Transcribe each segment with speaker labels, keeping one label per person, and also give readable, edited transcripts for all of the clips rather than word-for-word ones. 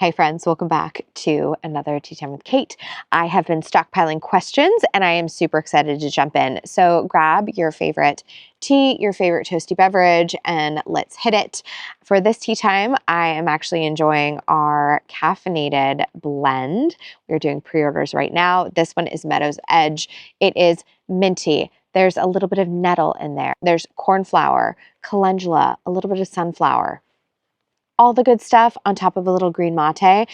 Speaker 1: Hey friends, welcome back to another Tea Time with Kate. I have been stockpiling questions and I am super excited to jump in. So grab your favorite tea, your favorite toasty beverage, and let's hit it. For this tea time, I am actually enjoying our caffeinated blend. We're doing pre-orders right now. This one is Meadow's Edge. It is minty. There's a little bit of nettle in there. There's cornflower, calendula, a little bit of sunflower. All the good stuff on top of a little green mate.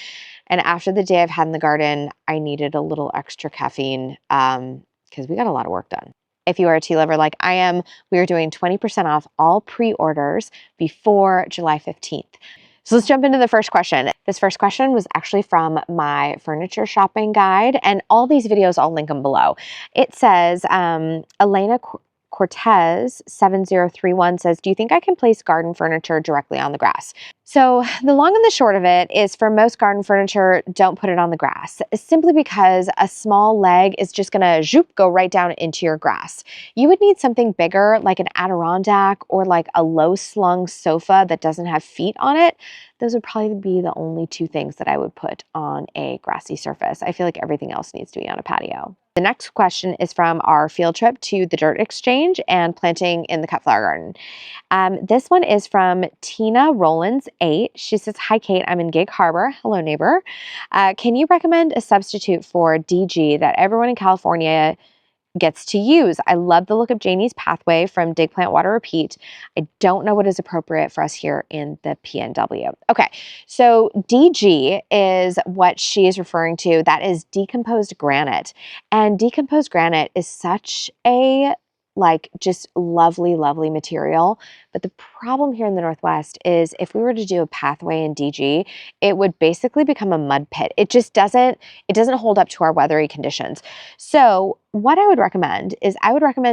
Speaker 1: And after the day I've had in the garden, I needed a little extra caffeine because we got a lot of work done. If you are a tea lover like I am, we are doing 20% off all pre-orders before July 15th. So let's jump into the first question. This first question was actually from my furniture shopping guide, and all these videos, I'll link them below. It says, Elena Cortez 7031 says, do you think I can place garden furniture directly on the grass? So the long and the short of it is, for most garden furniture, don't put it on the grass, simply because a small leg is just gonna go right down into your grass. You would need something bigger, like an Adirondack or like a low slung sofa that doesn't have feet on it. Those would probably be the only two things that I would put on a grassy surface. I feel like everything else needs to be on a patio. The next question is from our field trip to the dirt exchange and planting in the cut flower garden. This one is from Tina Rollins 8. She says, hi Kate, I'm in Gig Harbor. Hello neighbor. Can you recommend a substitute for DG that everyone in California gets to use? I love the look of Janie's Pathway from Dig Plant Water Repeat. I don't know what is appropriate for us here in the PNW. Okay, so DG is what she is referring to. That is decomposed granite. And decomposed granite is such a just lovely, lovely material. But the problem here in the Northwest is if we were to do a pathway in DG, it would basically become a mud pit. It doesn't hold up to our weathery conditions. So what I would recommend is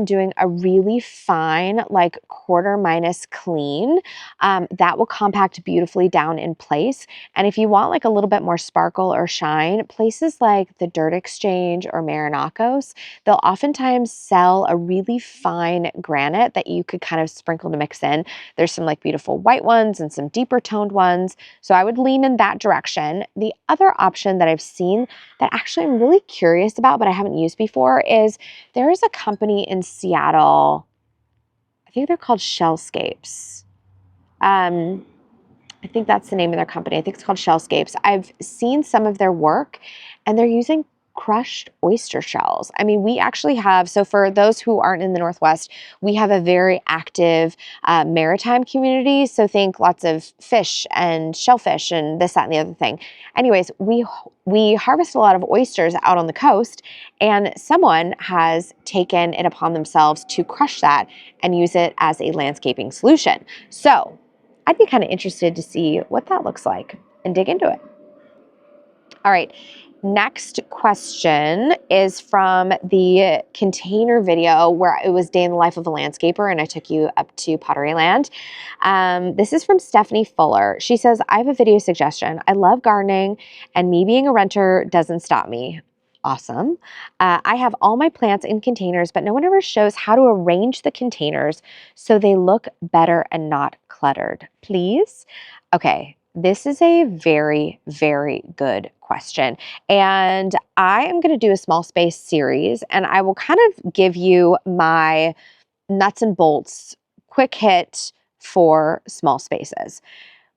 Speaker 1: doing a really fine, like quarter minus clean, that will compact beautifully down in place. And if you want like a little bit more sparkle or shine, places like the Dirt Exchange or Marinacos, they'll oftentimes sell a really fine granite that you could kind of sprinkle to mix in. There's some like beautiful white ones and some deeper toned ones. So I would lean in that direction. The other option that I've seen that actually I'm really curious about, but I haven't used before, is there is a company in Seattle. I think they're called Shellscapes. I think that's the name of their company. I think it's called Shellscapes. I've seen some of their work and they're using crushed oyster shells. I mean, we actually have, so for those who aren't in the Northwest, we have a very active maritime community. So think lots of fish and shellfish and this, that, and the other thing. Anyways, we harvest a lot of oysters out on the coast, and someone has taken it upon themselves to crush that and use it as a landscaping solution. So I'd be kind of interested to see what that looks like and dig into it. All right. Next question is from the container video where it was day in the life of a landscaper and I took you up to Pottery Land. This is from Stephanie Fuller. She says, I have a video suggestion. I love gardening and me being a renter doesn't stop me. Awesome. I have all my plants in containers, but no one ever shows how to arrange the containers so they look better and not cluttered. Please? Okay. This is a very, very good question. And I am going to do a small space series and I will kind of give you my nuts and bolts, quick hit for small spaces.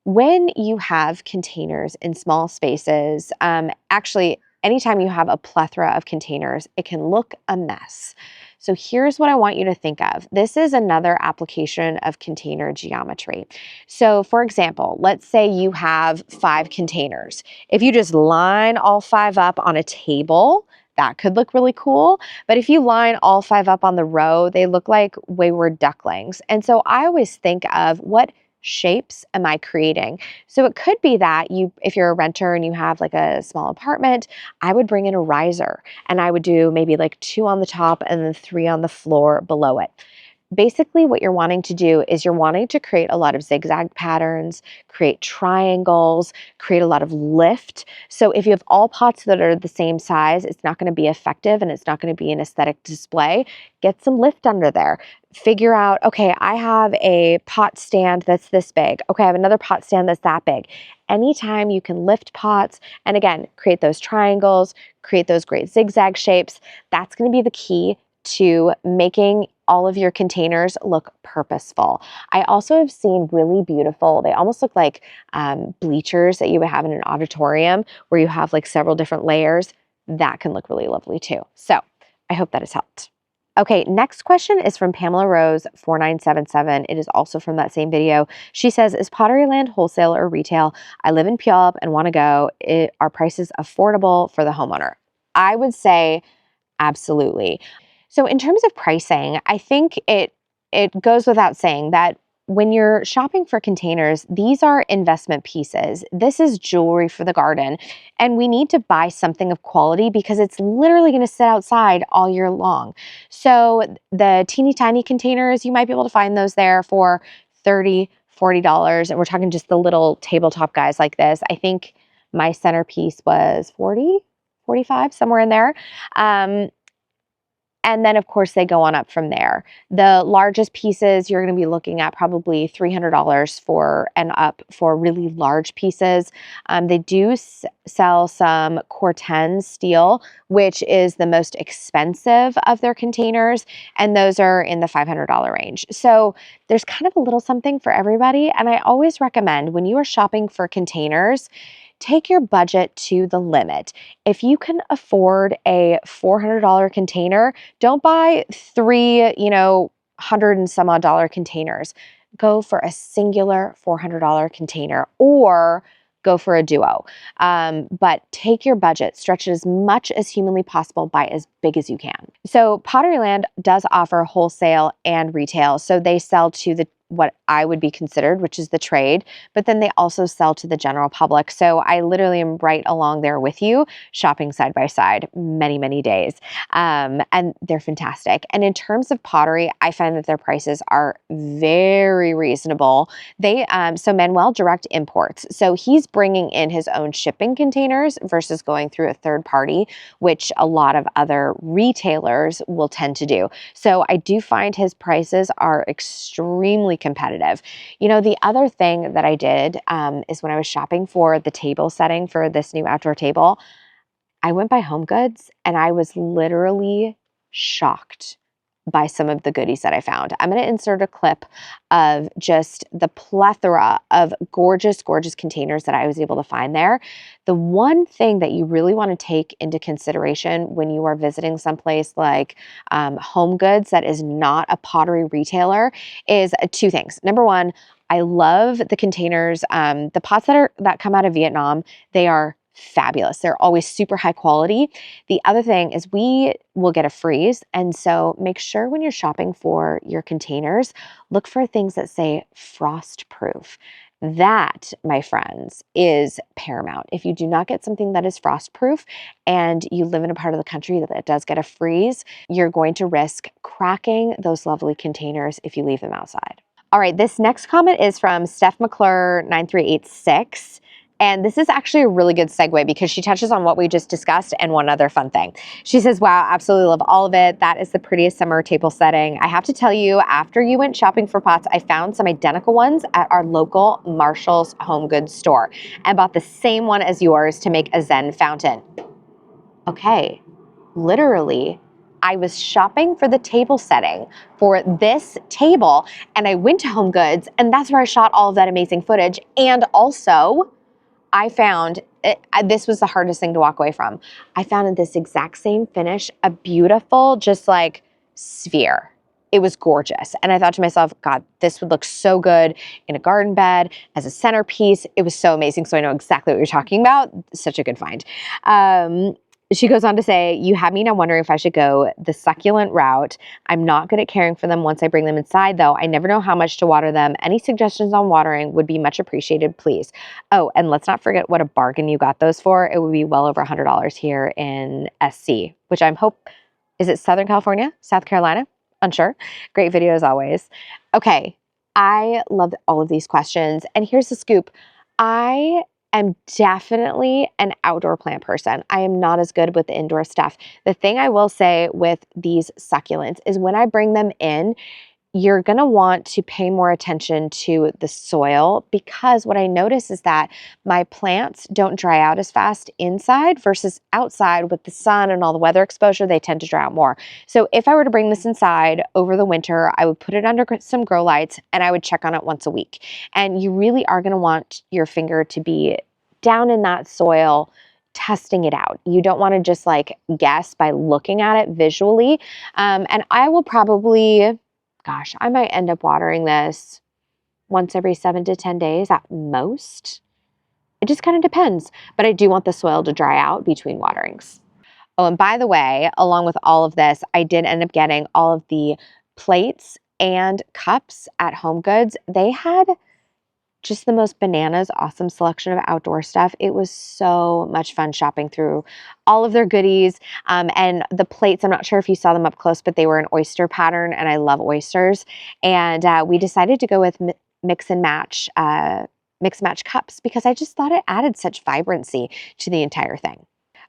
Speaker 1: When you have containers in small spaces, actually, anytime you have a plethora of containers, it can look a mess. So here's what I want you to think of. This is another application of container geometry. So for example, let's say you have 5 containers. If you just line all 5 up on a table, that could look really cool. But if you line all 5 up on the row, they look like wayward ducklings. And so I always think of what shapes am I creating? So it could be that if you're a renter and you have like a small apartment, I would bring in a riser and I would do maybe like 2 on the top and then 3 on the floor below it. basically what you're wanting to do is you're wanting to create a lot of zigzag patterns, create triangles, create a lot of lift. So if you have all pots that are the same size, it's not going to be effective and it's not going to be an aesthetic display. Get some lift under there. Figure out, okay, I have a pot stand that's this big. Okay, I have another pot stand that's that big. Anytime you can lift pots and again, create those triangles, create those great zigzag shapes, that's going to be the key to making all of your containers look purposeful. I also have seen really beautiful, they almost look like bleachers that you would have in an auditorium where you have like several different layers. That can look really lovely too. So I hope that has helped. Okay, next question is from Pamela Rose 4977. It is also from that same video. She says, is Pottery Land wholesale or retail? I live in Puyallup and want to go. Are prices affordable for the homeowner? I would say absolutely. So in terms of pricing, I think it goes without saying that when you're shopping for containers, these are investment pieces. This is jewelry for the garden, and we need to buy something of quality because it's literally going to sit outside all year long. So the teeny tiny containers, you might be able to find those there for $30, $40, and we're talking just the little tabletop guys like this. I think my centerpiece was 40, 45, somewhere in there. And then, of course, they go on up from there. The largest pieces, you're going to be looking at probably $300 for and up for really large pieces. They do sell some Corten steel, which is the most expensive of their containers, and those are in the $500 range. So there's kind of a little something for everybody. And I always recommend when you are shopping for containers, take your budget to the limit. If you can afford a $400 container, don't buy three, $100 and some odd containers. Go for a singular $400 container or go for a duo. But take your budget, stretch it as much as humanly possible, buy as big as you can. So Pottery Land does offer wholesale and retail. So they sell to what I would be considered, which is the trade, but then they also sell to the general public. So I literally am right along there with you, shopping side by side many, many days. And they're fantastic. And in terms of pottery, I find that their prices are very reasonable. So Manuel direct imports. So he's bringing in his own shipping containers versus going through a third party, which a lot of other retailers will tend to do. So I do find his prices are extremely competitive. The other thing that I did is when I was shopping for the table setting for this new outdoor table, I went by Home Goods and I was literally shocked by some of the goodies that I found. I'm going to insert a clip of just the plethora of gorgeous, gorgeous containers that I was able to find there. The one thing that you really want to take into consideration when you are visiting someplace like Home Goods that is not a pottery retailer is two things. Number one, I love the containers, the pots that come out of Vietnam. They are fabulous. They're always super high quality. The other thing is we will get a freeze. And so make sure when you're shopping for your containers, look for things that say frost proof. That, my friends, is paramount. If you do not get something that is frost proof and you live in a part of the country that does get a freeze, you're going to risk cracking those lovely containers if you leave them outside. All right, this next comment is from Steph McClure 9386. And this is actually a really good segue because she touches on what we just discussed and one other fun thing. She says, wow, absolutely love all of it. That is the prettiest summer table setting. I have to tell you, after you went shopping for pots, I found some identical ones at our local Marshall's Home Goods store and bought the same one as yours to make a Zen fountain. Okay, literally, I was shopping for the table setting for this table and I went to Home Goods and that's where I shot all of that amazing footage. And also, I found, this was the hardest thing to walk away from. I found in this exact same finish, a beautiful, just like sphere. It was gorgeous. And I thought to myself, God, this would look so good in a garden bed as a centerpiece. It was so amazing. So I know exactly what you're talking about. Such a good find. She goes on to say, you have me now wondering if I should go the succulent route. I'm not good at caring for them once I bring them inside, though. I never know how much to water them. Any suggestions on watering would be much appreciated, please. Oh, and let's not forget what a bargain you got those for. It would be well over $100 here in SC, which is it Southern California, South Carolina? Unsure. Great video as always. Okay, I love all of these questions. And here's the scoop. I am definitely an outdoor plant person. I am not as good with the indoor stuff. The thing I will say with these succulents is when I bring them in, you're going to want to pay more attention to the soil, because what I notice is that my plants don't dry out as fast inside versus outside. With the sun and all the weather exposure, they tend to dry out more. So if I were to bring this inside over the winter, I would put it under some grow lights and I would check on it once a week. And you really are going to want your finger to be down in that soil, testing it out. You don't want to just like guess by looking at it visually. And I will probably, gosh, I might end up watering this once every 7 to 10 days at most. It just kind of depends, but I do want the soil to dry out between waterings. Oh, and by the way, along with all of this, I did end up getting all of the plates and cups at Home Goods. They had just the most bananas awesome selection of outdoor stuff. It was so much fun shopping through all of their goodies. And the plates, I'm not sure if you saw them up close, but they were an oyster pattern, and I love oysters. And we decided to go with mix and match cups because I just thought it added such vibrancy to the entire thing.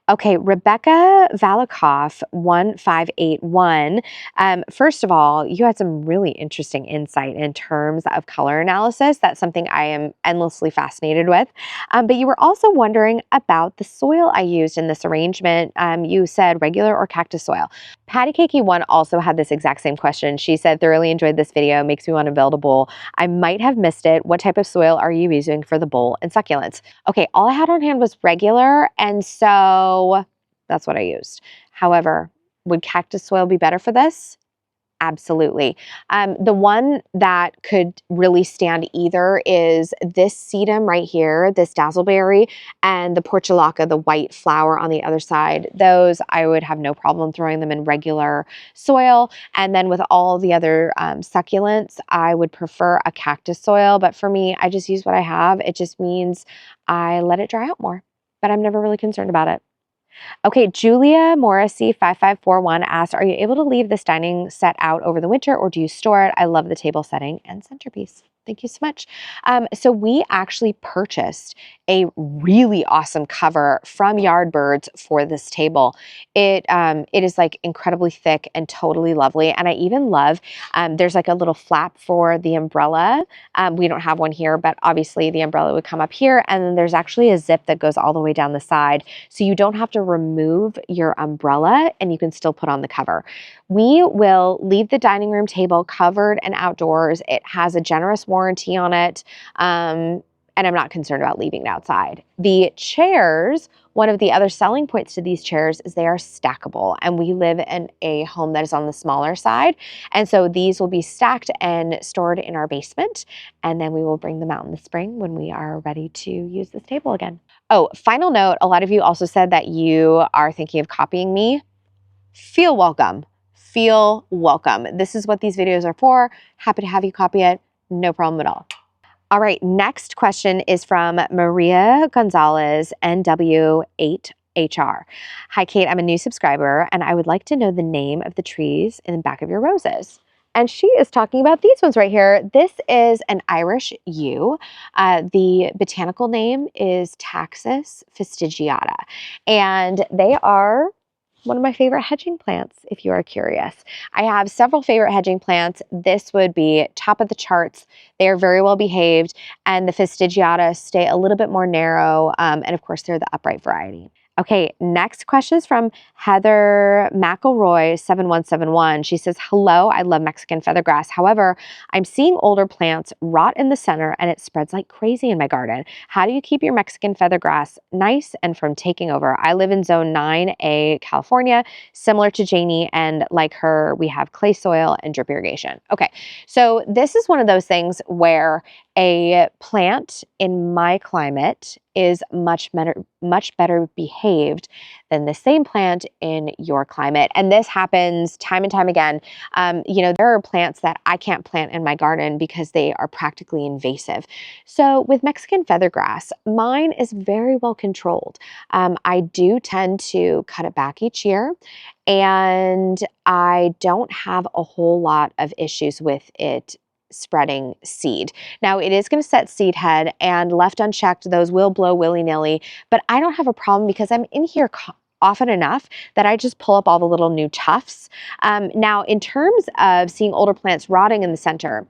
Speaker 1: Okay, Rebecca Valikoff 1581. First of all, you had some really interesting insight in terms of color analysis. That's something I am endlessly fascinated with. But you were also wondering about the soil I used in this arrangement. You said regular or cactus soil. Patty Cakey 1 also had this exact same question. She said, thoroughly enjoyed this video, makes me want to build a bowl. I might have missed it. What type of soil are you using for the bowl and succulents? Okay, all I had on hand was regular, and so that's what I used. However, would cactus soil be better for this? Absolutely. The one that could really stand either is this sedum right here, this dazzleberry, and the portulaca, the white flower on the other side. Those, I would have no problem throwing them in regular soil. And then with all the other succulents, I would prefer a cactus soil. But for me, I just use what I have. It just means I let it dry out more, but I'm never really concerned about it. Okay, Julia Morrissey 5541 asked, are you able to leave this dining set out over the winter or do you store it? I love the table setting and centerpiece. Thank you so much. So we actually purchased a really awesome cover from Yardbirds for this table. It is like incredibly thick and totally lovely. And I even love, there's like a little flap for the umbrella. We don't have one here, but obviously the umbrella would come up here. And then there's actually a zip that goes all the way down the side. So you don't have to remove your umbrella and you can still put on the cover. We will leave the dining room table covered and outdoors. It has a generous warranty on it. And I'm not concerned about leaving it outside. The chairs, one of the other selling points to these chairs is they are stackable, and we live in a home that is on the smaller side. And so these will be stacked and stored in our basement, and then we will bring them out in the spring when we are ready to use this table again. Oh, final note, a lot of you also said that you are thinking of copying me. Feel welcome. Feel welcome. This is what these videos are for. Happy to have you copy it. No problem at all. All right, next question is from Maria Gonzalez, NW8HR. Hi, Kate, I'm a new subscriber, and I would like to know the name of the trees in the back of your roses. And she is talking about these ones right here. This is an Irish yew. The botanical name is Taxus fastigiata, and they are one of my favorite hedging plants, if you are curious. I have several favorite hedging plants. This would be top of the charts. They are very well behaved, and the fastigiata stay a little bit more narrow, and of course, they're the upright variety. Okay, next question is from Heather McElroy 7171. She says, hello, I love Mexican feathergrass. However, I'm seeing older plants rot in the center and it spreads like crazy in my garden. How do you keep your Mexican feathergrass nice and from taking over? I live in zone 9A, California, similar to Janie, and like her, we have clay soil and drip irrigation. Okay, so this is one of those things where a plant in my climate is much better behaved than the same plant in your climate. And this happens time and time again. You know, there are plants that I can't plant in my garden because they are practically invasive. So with Mexican feathergrass, mine is very well controlled. I do tend to cut it back each year. and I don't have a whole lot of issues with it spreading seed. Now it is going to set seed head, and left unchecked, those will blow willy-nilly, but I don't have a problem because I'm in here often enough that I just pull up all the little new tufts. Now, in terms of seeing older plants rotting in the center,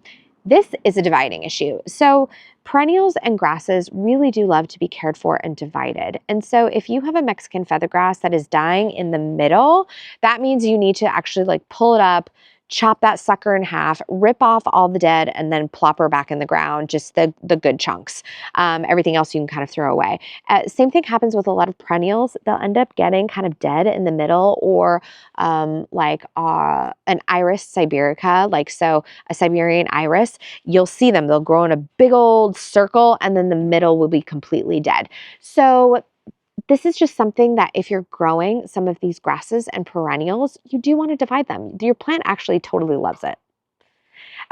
Speaker 1: this is a dividing issue. So perennials and grasses really do love to be cared for and divided. And so if you have a Mexican feathergrass that is dying in the middle, that means you need to actually like pull it up, chop that sucker in half, rip off all the dead, and then plop her back in the ground, just the good chunks. Everything else you can kind of throw away. Same thing happens with a lot of perennials. They'll end up getting kind of dead in the middle, or like an Iris siberica, like so a Siberian iris, you'll see them. They'll grow in a big old circle, and then the middle will be completely dead. So this is just something that if you're growing some of these grasses and perennials, you do want to divide them. Your plant actually totally loves it.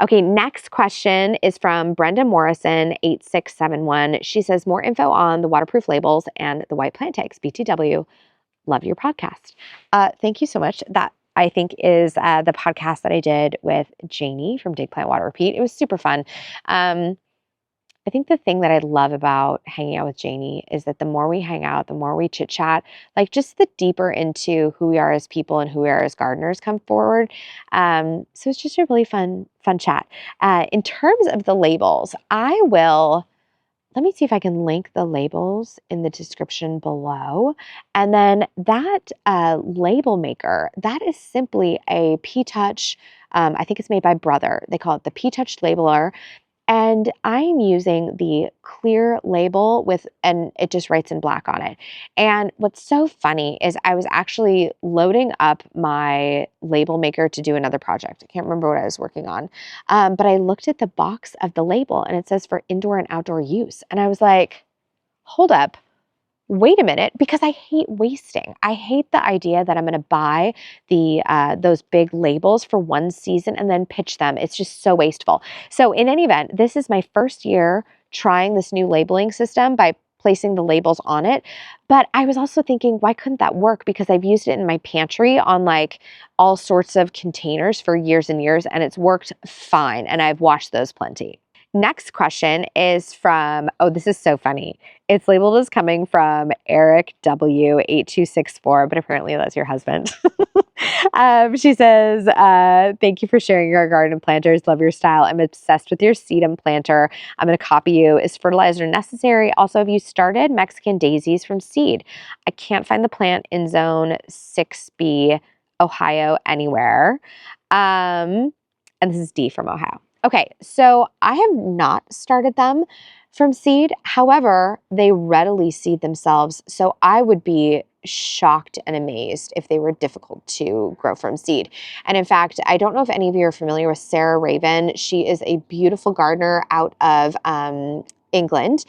Speaker 1: Okay, next question is from Brenda Morrison, 8671. She says, more info on the waterproof labels and the white plant tags, BTW. Love your podcast. Thank you so much. That I think is the podcast that I did with Janie from Dig Plant Water Repeat. It was super fun. I think the thing that I love about hanging out with Janie is that the more we hang out, the more we chit chat, like just the deeper into who we are as people and who we are as gardeners come forward. So it's just a really fun chat. In terms of the labels, let me see if I can link the labels in the description below. And then that label maker, that is simply a P-Touch. I think it's made by Brother. They call it the P-Touch Labeler. And I'm using the clear label and it just writes in black on it. And what's so funny is I was actually loading up my label maker to do another project. I can't remember what I was working on. But I looked at the box of the label and it says for indoor and outdoor use. And I was like, hold up. Wait a minute, because I hate wasting. I hate the idea that I'm going to buy those big labels for one season and then pitch them. It's just so wasteful. So in any event, this is my first year trying this new labeling system by placing the labels on it. But I was also thinking, why couldn't that work? Because I've used it in my pantry on like all sorts of containers for years and years, and it's worked fine. And I've washed those plenty. Next question is from, oh, this is so funny. It's labeled as coming from Eric W8264, but apparently that's your husband. She says, thank you for sharing your garden and planters. Love your style. I'm obsessed with your Sedum planter. I'm going to copy you. Is fertilizer necessary? Also, have you started Mexican daisies from seed? I can't find the plant in zone 6B, Ohio, anywhere. And this is D from Ohio. Okay, so I have not started them from seed. However, they readily seed themselves. So I would be shocked and amazed if they were difficult to grow from seed. And in fact, I don't know if any of you are familiar with Sarah Raven. She is a beautiful gardener out of England.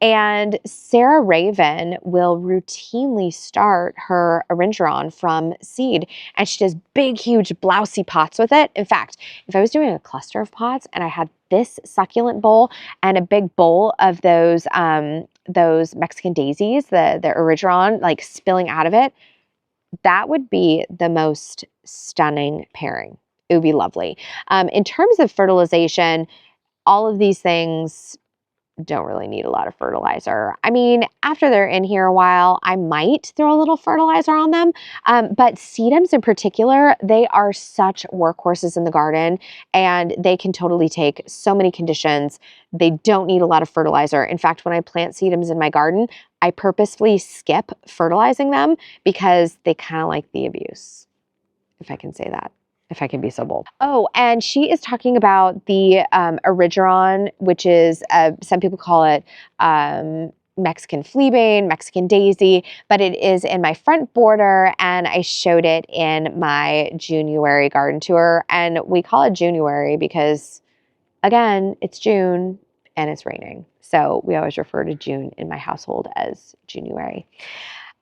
Speaker 1: And Sarah Raven will routinely start her Aringeron from seed, and she does big, huge, blousy pots with it. In fact, if I was doing a cluster of pots and I had this succulent bowl and a big bowl of those Mexican daisies, the Aringeron, like spilling out of it, that would be the most stunning pairing. It would be lovely. In terms of fertilization, all of these things don't really need a lot of fertilizer. I mean, after they're in here a while, I might throw a little fertilizer on them. But sedums in particular, they are such workhorses in the garden, and they can totally take so many conditions. They don't need a lot of fertilizer. In fact, when I plant sedums in my garden, I purposefully skip fertilizing them because they kind of like the abuse, if I can say that. If I can be so bold. Oh, and she is talking about the Aringeron, which is, some people call it Mexican fleabane, Mexican daisy, but it is in my front border, and I showed it in my January garden tour. And we call it January because, again, it's June and it's raining. So we always refer to June in my household as January.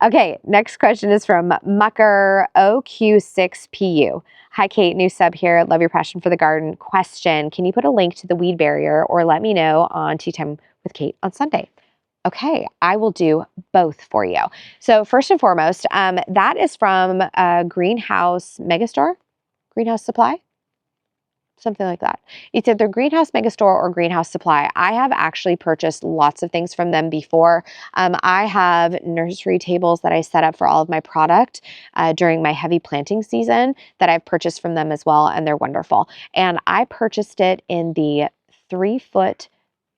Speaker 1: Okay, next question is from Mucker OQ6PU. Hi, Kate, new sub here. Love your passion for the garden. Question, can you put a link to the weed barrier or let me know on Tea Time with Kate on Sunday? Okay, I will do both for you. So first and foremost, that is from Greenhouse Megastore, Greenhouse Supply, something like that. It's either Greenhouse Megastore or Greenhouse Supply. I have actually purchased lots of things from them before. I have nursery tables that I set up for all of my product during my heavy planting season that I've purchased from them as well, and they're wonderful. And I purchased it in the 3-foot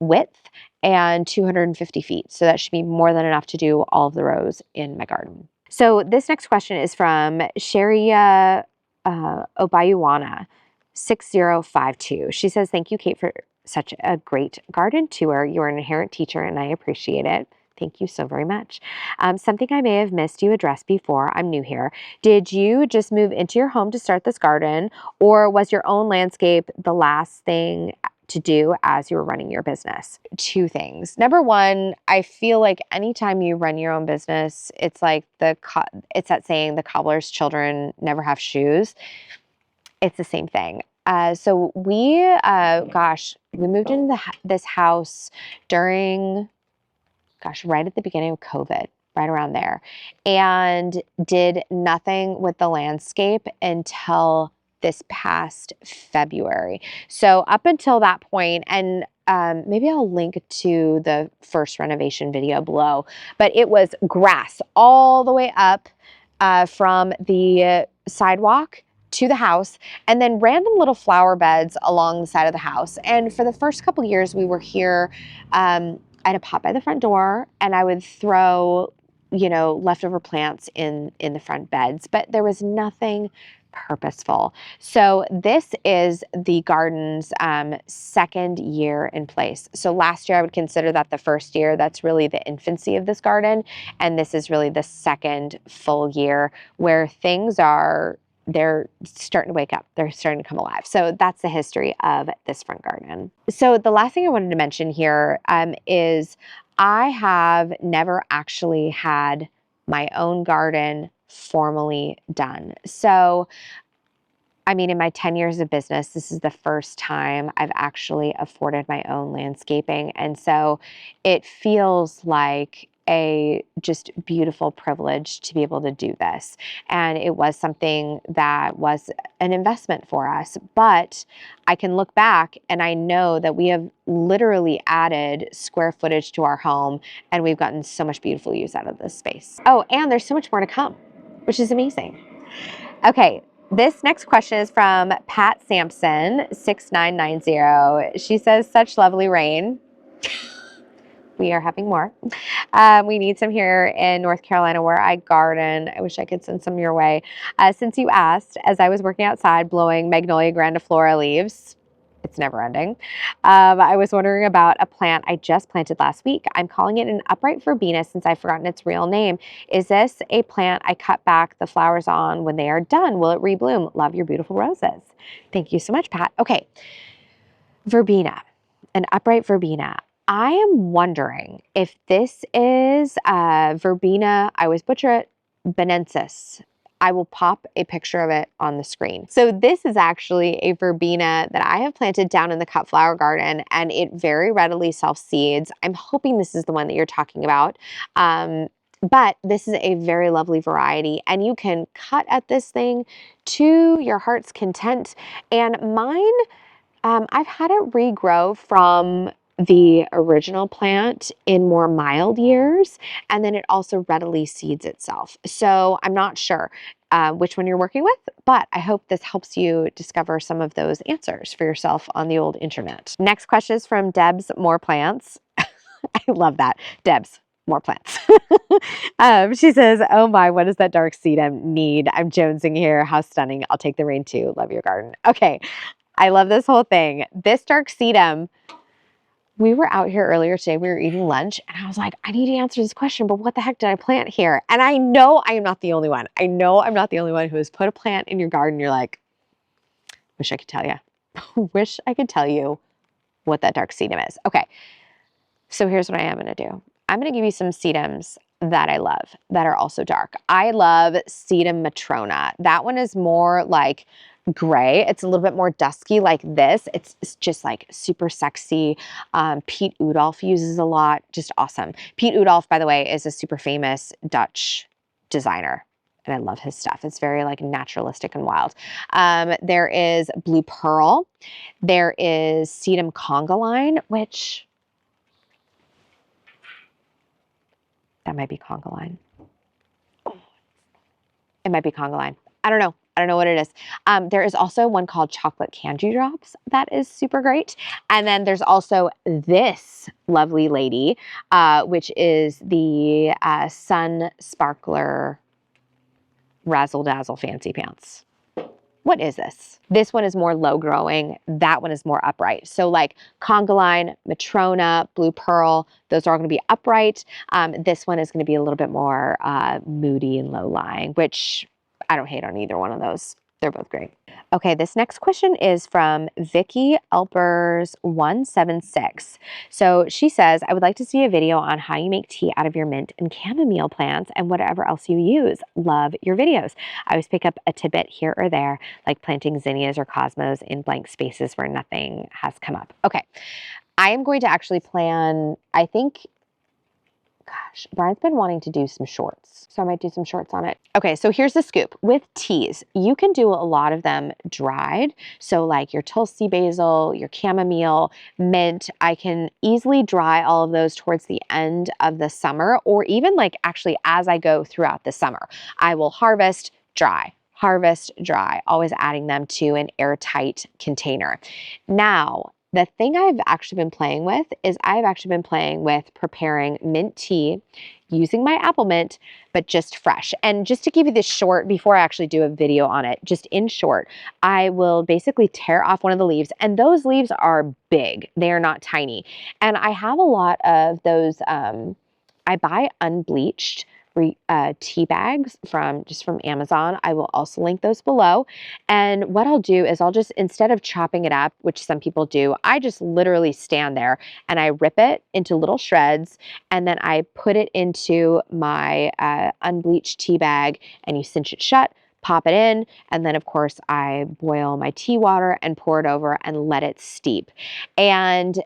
Speaker 1: width and 250 feet. So that should be more than enough to do all of the rows in my garden. So this next question is from Sharia Obayuwana 6052. She says, thank you, Kate, for such a great garden tour. You're an inherent teacher and I appreciate it. Thank you so very much. Something I may have missed you address before. I'm new here. Did you just move into your home to start this garden, or was your own landscape the last thing to do as you were running your business? Two things. Number one, I feel like anytime you run your own business, it's like it's that saying, the cobbler's children never have shoes. It's the same thing. So we moved into this house during, right at the beginning of COVID, right around there, and did nothing with the landscape until this past February. So up until that point, and maybe I'll link to the first renovation video below, but it was grass all the way up from the sidewalk to the house, and then random little flower beds along the side of the house. And for the first couple years we were here, I had a pot by the front door, and I would throw, leftover plants in the front beds, but there was nothing purposeful. So this is the garden's second year in place. So last year I would consider that the first year. That's really the infancy of this garden, and this is really the second full year where they're starting to wake up. They're starting to come alive. So that's the history of this front garden. So the last thing I wanted to mention here is I have never actually had my own garden formally done. So, in my 10 years of business, this is the first time I've actually afforded my own landscaping. And so it feels like a just beautiful privilege to be able to do this. And it was something that was an investment for us, but I can look back and I know that we have literally added square footage to our home, and we've gotten so much beautiful use out of this space. Oh, and there's so much more to come, which is amazing. Okay. This next question is from Pat Sampson, 6990. She says, such lovely rain. We are having more. We need some here in North Carolina where I garden. I wish I could send some your way. Since you asked, as I was working outside blowing Magnolia grandiflora leaves, it's never ending, I was wondering about a plant I just planted last week. I'm calling it an upright verbena since I've forgotten its real name. Is this a plant I cut back the flowers on when they are done? Will it rebloom? Love your beautiful roses. Thank you so much, Pat. Okay, verbena, an upright verbena. I am wondering if this is Verbina, I always butcher it, Benensis. I will pop a picture of it on the screen. So this is actually a verbena that I have planted down in the cut flower garden, and it very readily self-seeds. I'm hoping this is the one that you're talking about. But this is a very lovely variety, and you can cut at this thing to your heart's content. And mine, I've had it regrow from the original plant in more mild years, and then it also readily seeds itself. So I'm not sure which one you're working with, but I hope this helps you discover some of those answers for yourself on the old internet. Next question is from Deb's More Plants. I love that. Deb's More Plants. She says, oh my, what does that dark sedum need? I'm jonesing here. How stunning. I'll take the rain too. Love your garden. Okay. I love this whole thing. This dark sedum, we were out here earlier today, we were eating lunch, and I was like, I need to answer this question, but what the heck did I plant here? And I know I am not the only one. I know I'm not the only one who has put a plant in your garden. You're like, wish I could tell you. Wish I could tell you what that dark sedum is. Okay, so here's what I am gonna do. I'm gonna give you some sedums that I love that are also dark. I love Sedum Matrona. That one is more like gray. It's a little bit more dusky like this. It's just like super sexy. Pete Udolph uses a lot. Just awesome. Pete Udolph, by the way, is a super famous Dutch designer. And I love his stuff. It's very like naturalistic and wild. There is Blue Pearl. There is Sedum Conga line, which that might be conga line. It might be conga line. I don't know. I don't know what it is. There is also one called Chocolate Candy Drops that is super great. And then there's also this lovely lady, which is the Sun Sparkler Razzle Dazzle Fancy Pants. What is this? This one is more low growing. That one is more upright. So like conga line, Matrona, Blue Pearl, those are all going to be upright. This one is going to be a little bit more moody and low lying, which I don't hate on either one of those. They're both great. Okay, this next question is from Vicky Elpers 176. So she says, I would like to see a video on how you make tea out of your mint and chamomile plants and whatever else you use. Love your videos. I always pick up a tidbit here or there, like planting zinnias or cosmos in blank spaces where nothing has come up. Okay, I am going to actually plan, I think, gosh, Brian's been wanting to do some shorts, so I might do some shorts on it. Okay, so here's the scoop. With teas, you can do a lot of them dried. So like your Tulsi basil, your chamomile, mint, I can easily dry all of those towards the end of the summer, or even like actually as I go throughout the summer. I will harvest, dry, always adding them to an airtight container. Now, the thing I've actually been playing with is I've actually been playing with preparing mint tea using my apple mint, but just fresh. And just to give you this short, before I actually do a video on it, just in short, I will basically tear off one of the leaves, and those leaves are big. They are not tiny. And I have a lot of those, I buy unbleached tea bags from Amazon. I will also link those below. And what I'll do is I'll just, instead of chopping it up, which some people do, I just literally stand there and I rip it into little shreds, and then I put it into my unbleached tea bag, and you cinch it shut, pop it in, and then of course I boil my tea water and pour it over and let it steep. And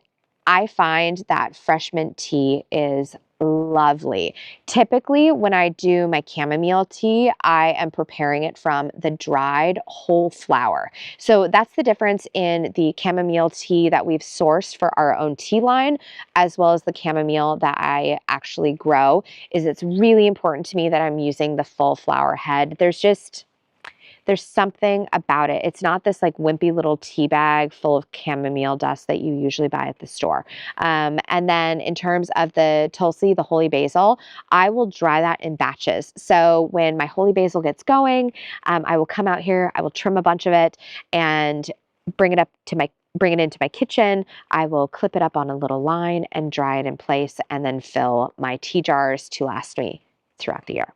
Speaker 1: I find that fresh mint tea is lovely. Typically, when I do my chamomile tea, I am preparing it from the dried whole flower. So that's the difference in the chamomile tea that we've sourced for our own tea line, as well as the chamomile that I actually grow, is it's really important to me that I'm using the full flower head. There's something about it. It's not this like wimpy little tea bag full of chamomile dust that you usually buy at the store. And then in terms of the Tulsi, the holy basil, I will dry that in batches. So when my holy basil gets going, I will come out here, I will trim a bunch of it and bring it into my kitchen. I will clip it up on a little line and dry it in place, and then fill my tea jars to last me throughout the year.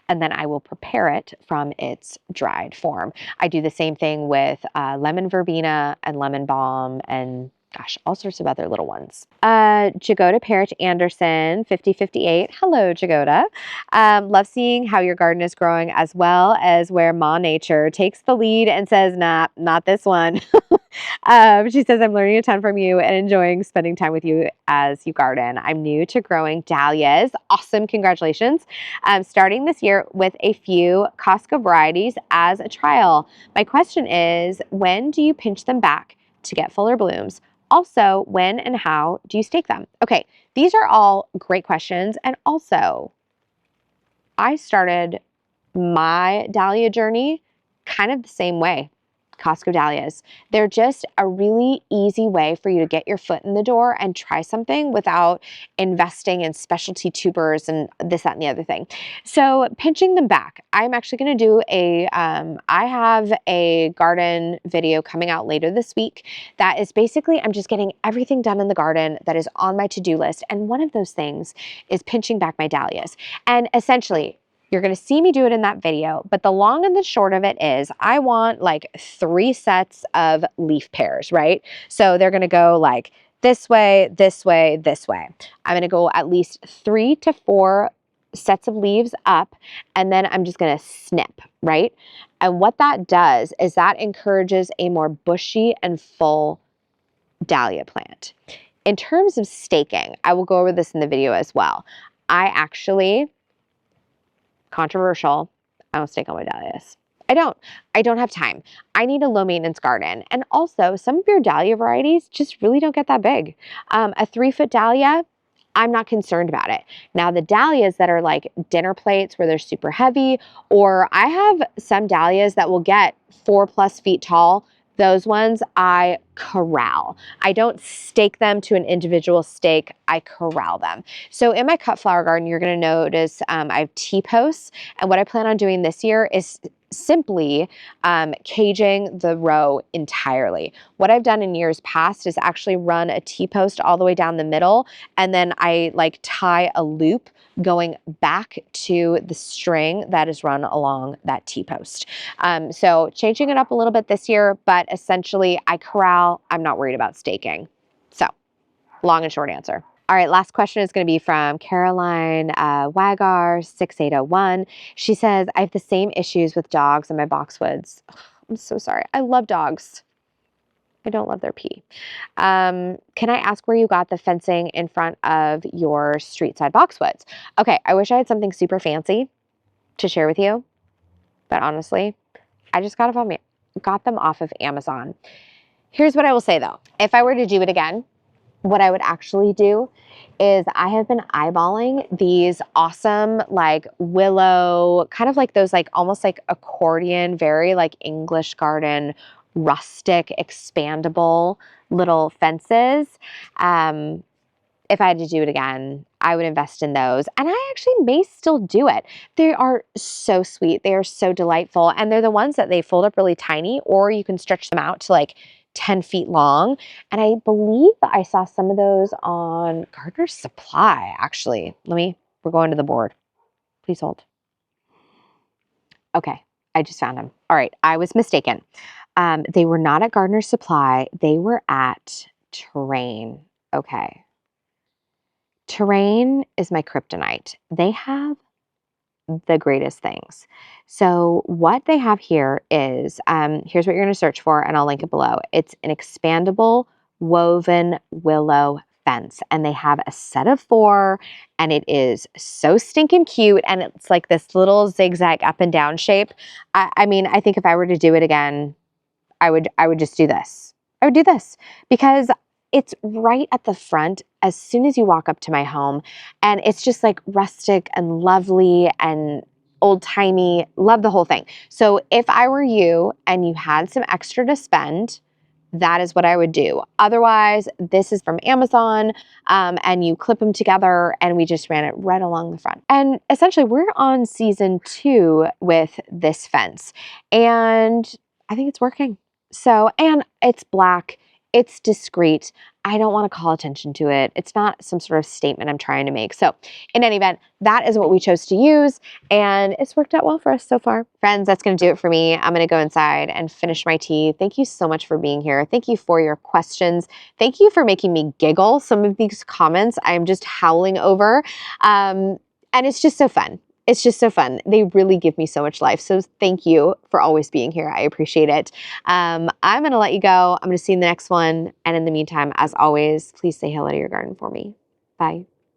Speaker 1: And then I will prepare it from its dried form. I do the same thing with lemon verbena and lemon balm and gosh, all sorts of other little ones. Jagoda Parrich Anderson, 5058. Hello, Jagoda. Love seeing how your garden is growing, as well as where Ma Nature takes the lead and says, nah, not this one. She says, I'm learning a ton from you and enjoying spending time with you as you garden. I'm new to growing dahlias. Awesome. Congratulations. Starting this year with a few Costco varieties as a trial. My question is, when do you pinch them back to get fuller blooms? Also, when and how do you stake them? Okay, these are all great questions. And also, I started my dahlia journey kind of the same way. Costco dahlias. They're just a really easy way for you to get your foot in the door and try something without investing in specialty tubers and this, that, and the other thing. So pinching them back, I'm actually going to do I have a garden video coming out later this week that is basically, I'm just getting everything done in the garden that is on my to-do list. And one of those things is pinching back my dahlias. And essentially, you're going to see me do it in that video, but the long and the short of it is I want like 3 sets of leaf pairs, right? So they're going to go like this way, this way, this way. I'm going to go at least 3 to 4 sets of leaves up, and then I'm just gonna snip, right? And what that does is that encourages a more bushy and full dahlia plant. In terms of staking, I will go over this in the video as well. I actually, controversial, I don't stake on my dahlias. I don't have time. I need a low maintenance garden. And also some of your dahlia varieties just really don't get that big. A 3-foot dahlia, I'm not concerned about it. Now the dahlias that are like dinner plates where they're super heavy, or I have some dahlias that will get 4+ feet tall. Those ones I corral. I don't stake them to an individual stake, I corral them. So in my cut flower garden, you're gonna notice I have T-posts, and what I plan on doing this year is simply caging the row entirely. What I've done in years past is actually run a T-post all the way down the middle, and then I like tie a loop going back to the string that is run along that T-post. So changing it up a little bit this year, but essentially I corral, I'm not worried about staking. So long and short answer. All right, last question is going to be from Caroline Wagar 6801. She says, I have the same issues with dogs in my boxwoods. Ugh, I'm so sorry. I love dogs. I don't love their pee. Can I ask where you got the fencing in front of your street side boxwoods? Okay, I wish I had something super fancy to share with you, but honestly, I just got them off of Amazon. Here's what I will say though. If I were to do it again, what I would actually do is I have been eyeballing these awesome like willow, kind of like those like almost like accordion, very like English garden, rustic, expandable little fences. If I had to do it again, I would invest in those. And I actually may still do it. They are so sweet. They are so delightful. And they're the ones that they fold up really tiny, or you can stretch them out to like 10 feet long. And I believe I saw some of those on Gardener's Supply, actually. We're going to the board. Please hold. Okay, I just found them. All right, I was mistaken. They were not at Gardener's Supply. They were at Terrain. Okay. Terrain is my kryptonite. They have the greatest things. So what they have here is, here's what you're going to search for, and I'll link it below. It's an expandable woven willow fence, and they have a set of 4, and it is so stinking cute, and it's like this little zigzag up and down shape. I mean, I think if I were to do it again, I would just do this. I would do this because it's right at the front as soon as you walk up to my home, and it's just like rustic and lovely and old-timey. Love the whole thing. So if I were you and you had some extra to spend, that is what I would do. Otherwise, this is from Amazon, and you clip them together, and we just ran it right along the front. And essentially, we're on season 2 with this fence, and I think it's working. So, and it's black. It's discreet. I don't want to call attention to it. It's not some sort of statement I'm trying to make. So in any event, that is what we chose to use, and it's worked out well for us so far. Friends, that's going to do it for me. I'm going to go inside and finish my tea. Thank you so much for being here. Thank you for your questions. Thank you for making me giggle. Some of these comments I'm just howling over, and it's just so fun. It's just so fun. They really give me so much life. So thank you for always being here. I appreciate it. I'm going to let you go. I'm going to see you in the next one. And in the meantime, as always, please say hello to your garden for me. Bye.